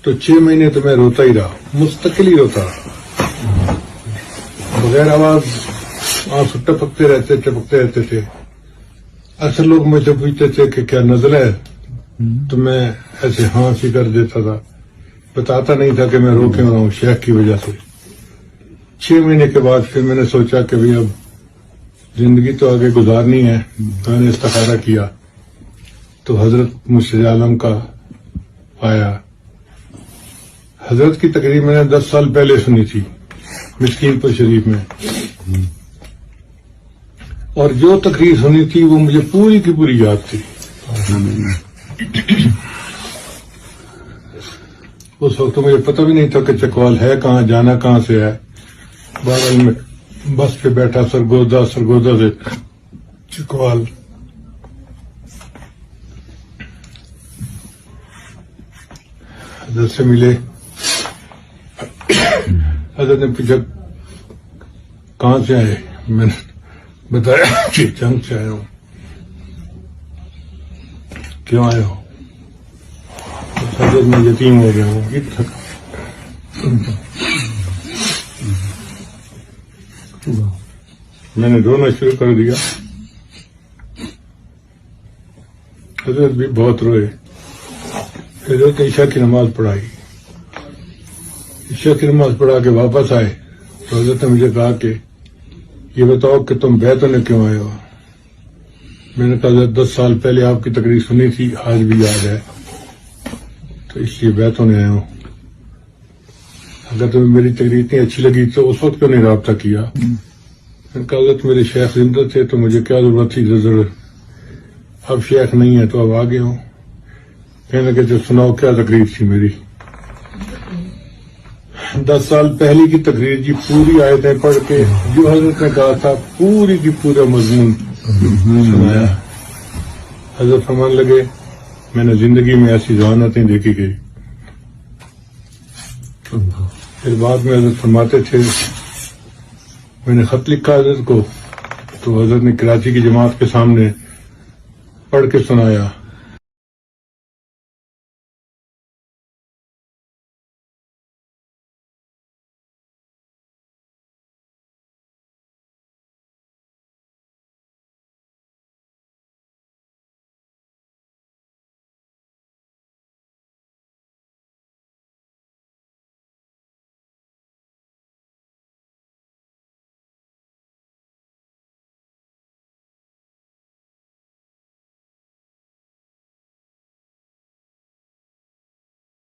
تو 6 مہینے تو میں روتا ہی رہا، مستقل ہی روتا رہا، بغیر آواز آنسو ٹپکتے رہتے تھے۔ اکثر لوگ مجھ سے پوچھتے تھے کہ کیا نزلہ ہے، تو میں ایسے ہاں سی کر دیتا تھا، بتاتا نہیں تھا کہ میں رو کیوں رہا ہوں، شیخ کی وجہ سے۔ 6 مہینے کے بعد پھر میں نے سوچا کہ بھئی اب زندگی تو آگے گزارنی ہے، میں نے استخارہ کیا تو حضرت مرشد عالم کا آیا۔ حضرت کی تقریر میں نے 10 سال پہلے سنی تھی مسکین پور شریف میں، اور جو تقریر سنی تھی وہ مجھے پوری کی پوری یاد تھی۔ اس وقت مجھے پتہ بھی نہیں تھا کہ چکوال ہے کہاں، جانا کہاں سے ہے۔ بہرحال میں بس پہ بیٹھا سرگودا سے چکوال۔ حضرت سے ملے، حضرت نے پوچھا کہاں سے آئے، میں نے بتایا کہ جنگ سے آیا ہوں۔ کیوں آئے ہو؟ حضرت میں یتیم ہو گیا ہوں۔ میں نے رونا شروع کر دیا۔ حضرت بھی بہت روئے۔ حضرت نے عشاء کی نماز پڑھائی، عشاء کی نماز پڑھا کے واپس آئے تو حضرت نے مجھے کہا کہ یہ بتاؤ کہ تم بیت ہونے کیوں آئے ہو؟ میں نے کہا حضرت 10 سال پہلے آپ کی تقریر سنی تھی، آج بھی یاد ہے، تو اس لیے بیت ہونے آیا ہوں۔ اگر تمہیں میری تقریر اتنی اچھی لگی تو اس وقت کیوں نہیں رابطہ کیا؟ میں نے کہا حضرت میرے شیخ زندہ تھے تو مجھے کیا ضرورت تھی، اب شیخ نہیں ہے تو اب آگے ہوں۔ کہنے لگے جو سناؤ کیا تقریر تھی میری؟ 10 سال پہلے کی تقریر جی، پوری آیتیں پڑھ کے جو حضرت نے کہا تھا پوری کی پورا مضمون سنایا۔ حضرت فرمان لگے میں نے زندگی میں ایسی ذہانتیں دیکھی گئی۔ پھر بعد میں حضرت فرماتے تھے میں نے خط لکھا حضرت کو، تو حضرت نے کراچی کی جماعت کے سامنے پڑھ کے سنایا۔